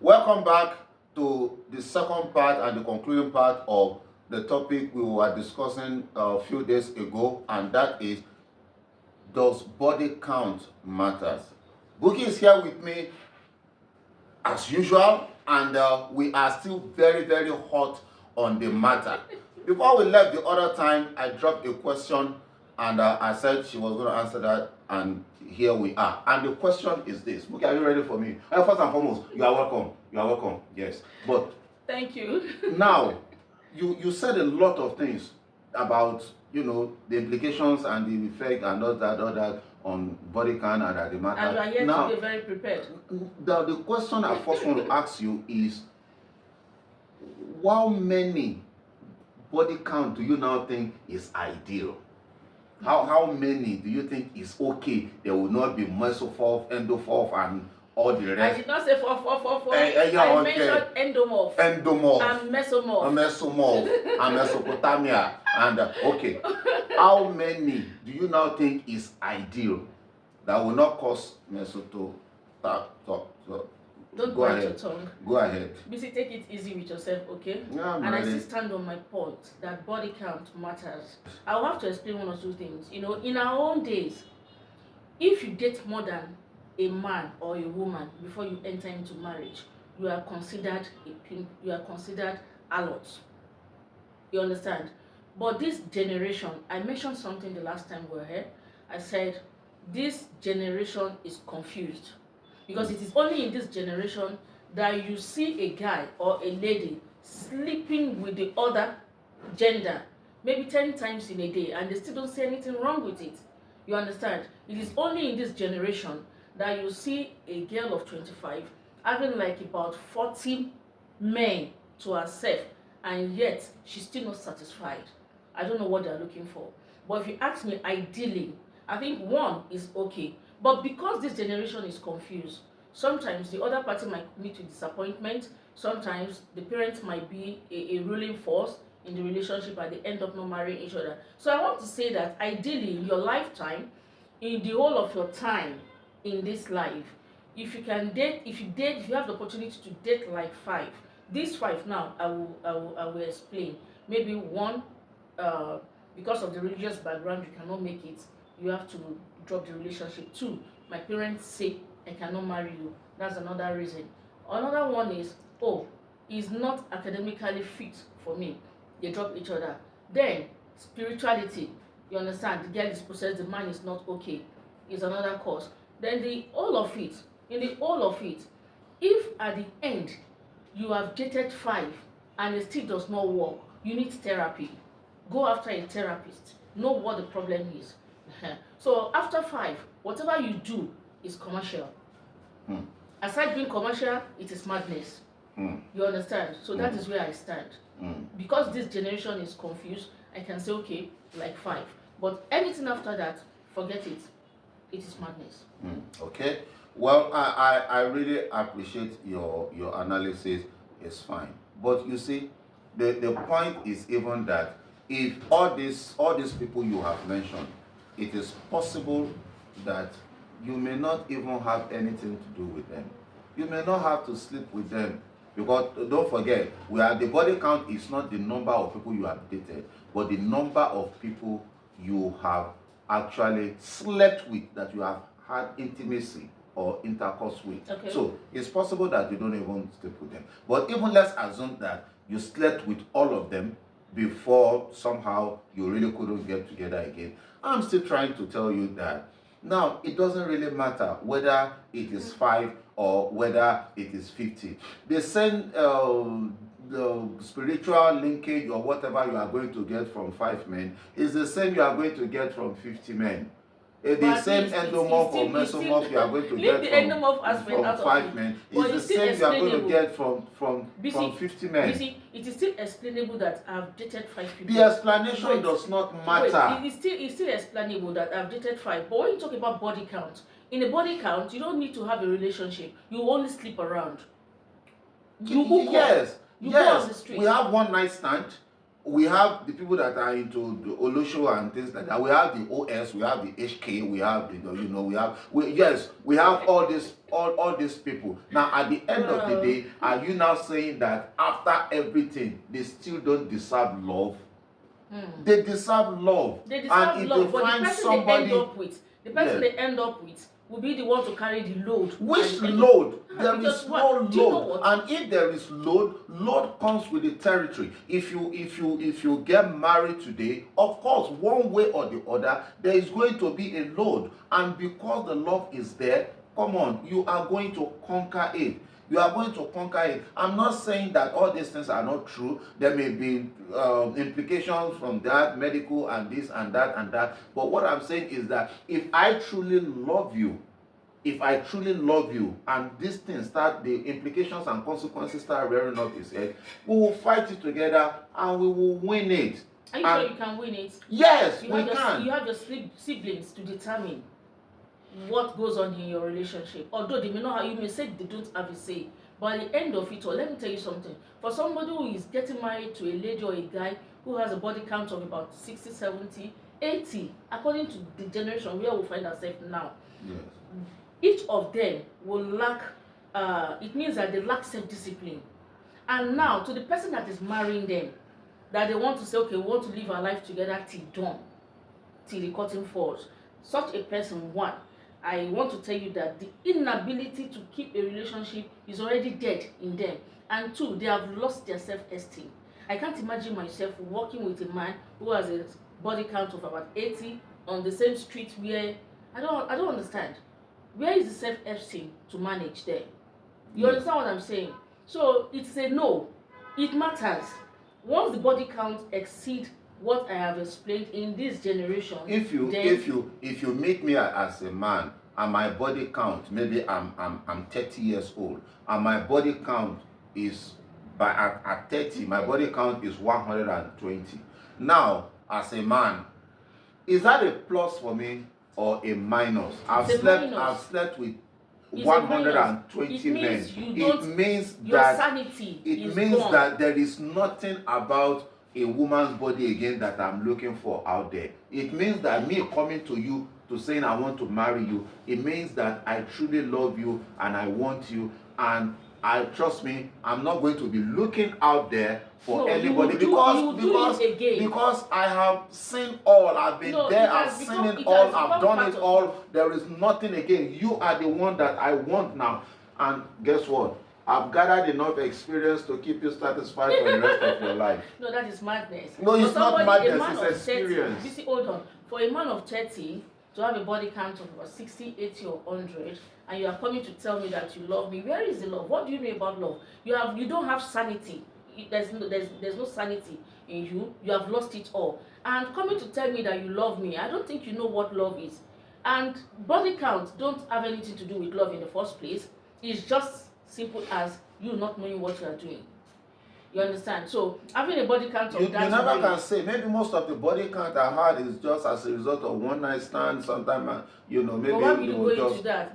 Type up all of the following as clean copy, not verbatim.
Welcome back to the second part and the concluding part of the topic we were discussing a few days ago, and that is, does body count matters? Buki is here with me as usual, and we are still very, very hot on the matter. Before we left the other time, I dropped a question and I said she was going to answer that, and here we are. And the question is this. Buki, are you ready for me? First and foremost, you are welcome. You are welcome. Yes. But thank you. Now, you said a lot of things about, the implications and the effect and all that on body count and at the matter. And you are yet now, to be very prepared. The question I first want to ask you is, how many body count do you now think is ideal? How many do you think is okay? There will not be mesophobe, endophobe, and all the rest. I did not say four. Yeah, I mentioned endomorph. And mesomorph. And Mesopotamia. And okay, how many do you now think is ideal that will not cause mesoto? Don't bite your tongue. Go ahead. Busy, take it easy with yourself, okay? Yeah, and ready. I still stand on my point that body count matters. I'll have to explain one or two things. In our own days, if you date more than a man or a woman before you enter into marriage, you are considered a pimp, you are considered alot. You understand? But this generation, I mentioned something the last time we were here. I said this generation is confused, because it is only in this generation that you see a guy or a lady sleeping with the other gender maybe 10 times in a day and they still don't see anything wrong with it. You understand? It is only in this generation that you see a girl of 25 having like about 40 men to herself, and yet she's still not satisfied. I don't know what they're looking for. But if you ask me, ideally, I think one is okay. But because this generation is confused, sometimes the other party might lead to disappointment. Sometimes the parents might be a ruling force in the relationship and they end up not marrying each other. So I want to say that ideally in your lifetime, in the whole of your time in this life, if you have the opportunity to date like 5, these 5 now I will explain. Maybe one, because of the religious background you cannot make it, you have to drop the relationship. 2, my parents say I cannot marry you, that's another reason. Another one is, he's not academically fit for me, they drop each other. Then spirituality, you understand, the girl is possessed, the man is not okay, is another cause. Then in the all of it, if at the end you have dated 5 and it still does not work, you need therapy. Go after a therapist, know what the problem is. So after 5, whatever you do is commercial. Aside being commercial, it is madness. You understand? So that is where I stand. Because this generation is confused, I can say okay, like 5. But anything after that, forget it. It is madness. Okay. Well, I really appreciate your analysis. It's fine. But you see, the point is even that if all these people you have mentioned, it is possible that you may not even have anything to do with them. You may not have to sleep with them, because don't forget, the body count is not the number of people you have dated, but the number of people you have actually slept with, that you have had intimacy or intercourse with. Okay. So it's possible that you don't even sleep with them. But even let's assume that you slept with all of them before somehow you really couldn't get together again. I'm still trying to tell you that now it doesn't really matter whether it is 5 or whether it is 50. The same the spiritual linkage or whatever you are going to get from 5 men is the same you are going to get from 50 men. The same endomorph or mesomorph you are going to get from 5 men is the same you are going to get from 50 men. You see, it is still explainable that I've dated 5 people. The explanation does not matter. It's still explainable that I've dated 5. But when you talk about body count, in a body count, you don't need to have a relationship. You only sleep around. You hook up. Yes, we have one night stand. we have the people that are into the Olosho and things like that. We have the OS, we have the HK, we have the, we have all these people. Now at the end of the day, are you now saying that after everything they still don't deserve love? They deserve love. They deserve and if love, they but find the person somebody, they end up with, the person yes, they end up with will be the one to carry the load. which load? There Because is what? no Do you know load. what? And if there is load comes with the territory. If you get married today, of course, one way or the other, there is going to be a load. And because the love is there, come on, you are going to conquer it. You are going to conquer it. I'm not saying that all these things are not true. There may be implications from that, medical and this and that and that. But what I'm saying is that if I truly love you, and these things start, the implications and consequences start rearing up its head, we will fight it together and we will win it. Are you sure you can win it? Yes, You we have can. You have your siblings to determine what goes on in your relationship. Although they may not have, you may say they don't have a say, but at the end of it all, let me tell you something. For somebody who is getting married to a lady or a guy who has a body count of about 60, 70, 80, according to the generation where we find ourselves now, Yes. each of them will lack, it means that they lack self-discipline. And now, to the person that is marrying them, that they want to say, okay, we want to live our life together till dawn, till the curtain falls. Such a person, one, I want to tell you that the inability to keep a relationship is already dead in them. And two, they have lost their self-esteem. I can't imagine myself working with a man who has a body count of about 80 on the same street where I don't understand. Where is the self-esteem to manage there? You understand what I'm saying? So it's a no. It matters. Once the body count exceeds what I have explained in this generation, if you meet me as a man and my body count, maybe I'm 30 years old and my body count is at 30, my body count is 120. Now, as a man, is that a plus for me or a minus? I've slept with 120 men. It means your sanity it means gone. that there is nothing about a woman's body again that I'm looking for out there. It means that me coming to you to saying I want to marry you, it means that I truly love you and I want you, and I trust me, I'm not going to be looking out there for anybody because I have seen all. I've been there, I've seen it all, I've done it all. There is nothing again. You are the one that I want now. And guess what? I've gathered enough experience to keep you satisfied for the rest of your life. No, that is madness. No, it's not madness, it's experience. 30, you see, hold on. For a man of 30 to have a body count of about 60, 80 or 100, and you are coming to tell me that you love me, where is the love? What do you know about love? You don't have sanity. There's no sanity in you. You have lost it all. And coming to tell me that you love me, I don't think you know what love is. And body count don't have anything to do with love in the first place. It's just simple as you not knowing what you are doing. You understand? So having a body count of you never can say. Maybe most of the body count I had is just as a result of one night stand. Sometimes maybe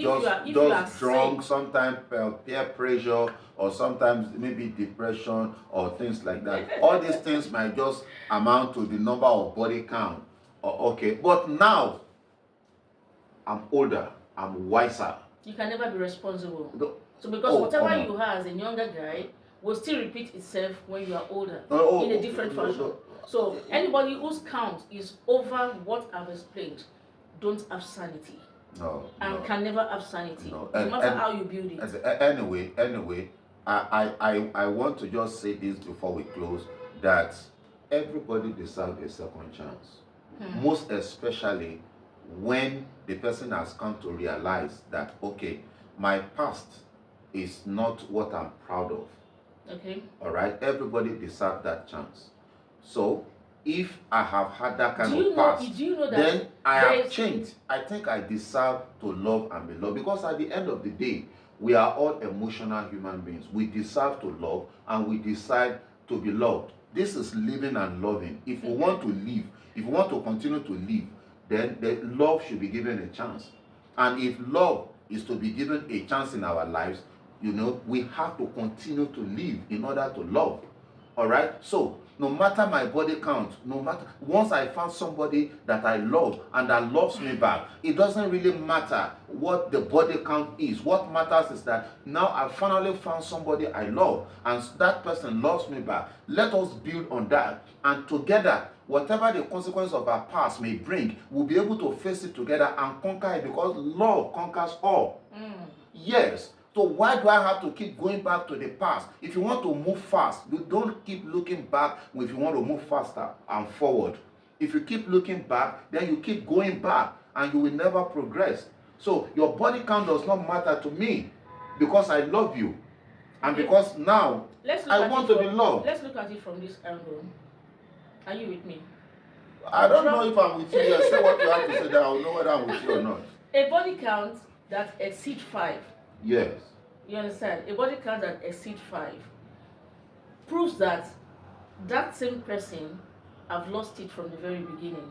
just drunk. Sometimes peer pressure, or sometimes maybe depression or things like that. All these things might just amount to the number of body count. Okay, but now I'm older. I'm wiser. You can never be responsible. So because whatever you have as a younger guy will still repeat itself when you are older in a different fashion. So anybody whose count is over what I've explained don't have sanity. Can never have sanity, no matter how you build it. Anyway, I want to just say this before we close, that everybody deserves a second chance. Most especially when the person has come to realize that, okay, my past is not what I'm proud of. Okay. All right. Everybody deserves that chance. So if I have had that kind of past, then I have changed. I think I deserve to love and be loved, because at the end of the day, we are all emotional human beings. We deserve to love and we decide to be loved. This is living and loving. If we want to live, if we want to continue to live, then the love should be given a chance. And if love is to be given a chance in our lives, we have to continue to live in order to love. All right. So no matter my body count, no matter, once I found somebody that I love and that loves me back, it doesn't really matter what the body count is. What matters is that now I finally found somebody I love and that person loves me back. Let us build on that, and together, whatever the consequence of our past may bring, we'll be able to face it together and conquer it, because love conquers all. Yes. So why do I have to keep going back to the past? If you want to move fast, you don't keep looking back if you want to move faster and forward. If you keep looking back, then you keep going back and you will never progress. So your body count does not matter to me, because I love you. And because now I want to be loved. Let's look at it from this angle. Are you with me? I don't know if I'm with you. Just say what you have to say, then I'll know whether I'm with you or not. A body count that exceeds 5. Yes. You understand? A body count that exceeds 5 proves that that same person have lost it from the very beginning.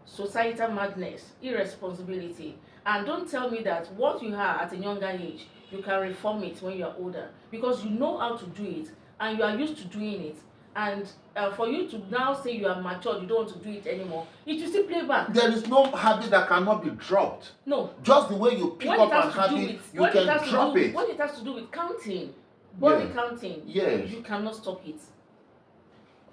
Societal madness, irresponsibility. And don't tell me that what you have at a younger age, you can reform it when you are older, because you know how to do it and you are used to doing it. And for you to now say you are matured, you don't want to do it anymore, it will still play back. There is no habit that cannot be dropped. No. Just the way you pick up an habit, you can drop it. When it has to do with counting, body counting, yes, you cannot stop it.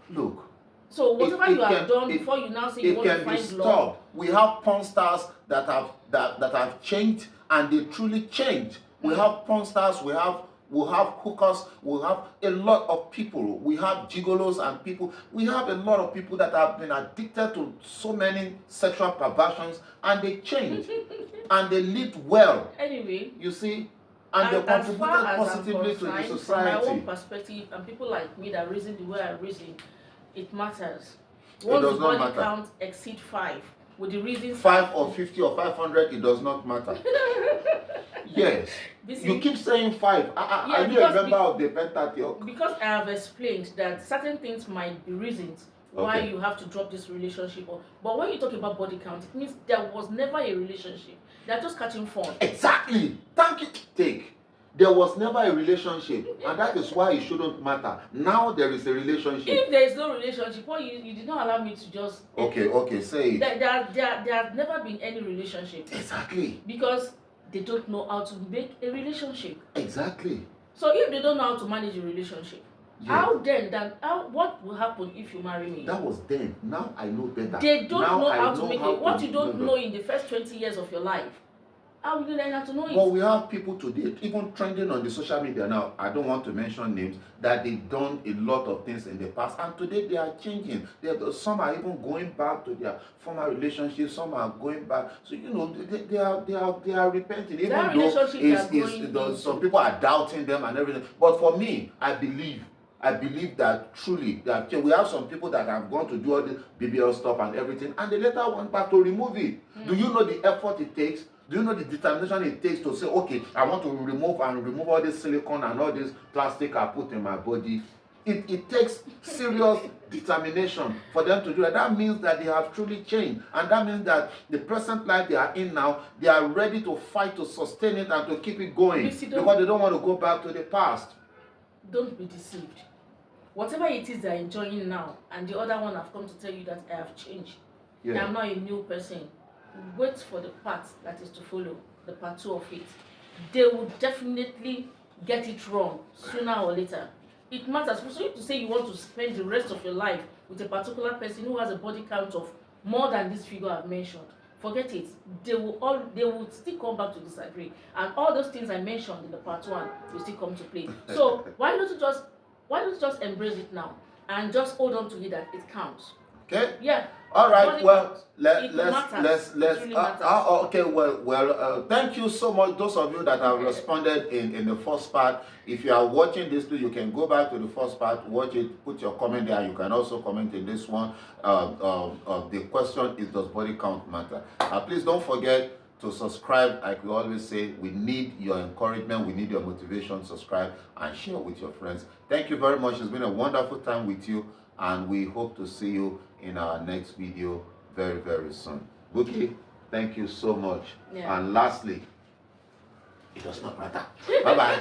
Look. So whatever you have done before you now say you want to find love. We have porn stars that have changed, and they truly changed. We have porn stars, we have hookers, we have a lot of people, we have gigolos and people, we have a lot of people that have been addicted to so many sexual perversions, and they changed and they lived well. Anyway, you see, and they contributed positively to the society. From my own perspective, and people like me that reason the way I reason, it matters. Once the body count exceed 5, with the reason 5 or 50 or 500, it does not matter. Yes. You keep saying 5. Are you a member of the Pentateuch? Because I have explained that certain things might be reasons why you have to drop this relationship. But when you talk about body count, it means there was never a relationship. They're just catching fun. Exactly. Thank you. There was never a relationship, and that is why it shouldn't matter. Now there is a relationship. If there is no relationship, you did not allow me to just... Okay, say it. There has never been any relationship. Exactly. Because they don't know how to make a relationship. Exactly. So if they don't know how to manage a relationship, what will happen if you marry me? That was then. Now I know better. They don't know how to make it. What you don't know in the first 20 years of your life, how will you learn how to know it? But we have people today, even trending on the social media now, I don't want to mention names, that they've done a lot of things in the past, and today they are changing. Some are even going back to their former relationships, some are going back. So, they are repenting. Even though some people are doubting them and everything. But for me, I believe that truly, that we have some people that have gone to do all this BBL stuff and everything, and they later went back to remove it. Do you know the effort it takes? Do you know the determination it takes to say, okay, I want to remove all this silicone and all this plastic I put in my body? It takes serious determination for them to do that. That means that they have truly changed. And that means that the present life they are in now, they are ready to fight to sustain it and to keep it going, because they don't want to go back to the past. Don't be deceived. Whatever it is they're enjoying now, and the other one have come to tell you that I have changed. Yeah. I'm not a new person. Wait for the part that is to follow, the part 2 of it. They will definitely get it wrong sooner or later. It matters for you to say you want to spend the rest of your life with a particular person who has a body count of more than this figure I've mentioned. Forget it. They will still come back to disagree, and all those things I mentioned in the part 1 will still come to play. So why don't you just embrace it now and just hold on to it that it counts? Okay. Yeah. All right. Well, let's. Okay. Well. Thank you so much, those of you that have responded in the first part. If you are watching this, you can go back to the first part, watch it, put your comment there. You can also comment in this one. The question is, does body count matter? Please don't forget to subscribe. Like we always say, we need your encouragement, we need your motivation. Subscribe and share with your friends. Thank you very much. It's been a wonderful time with you, and we hope to see you in our next video very, very soon. Bookie, thank you so much. Yeah. And lastly, it does not matter. Bye-bye.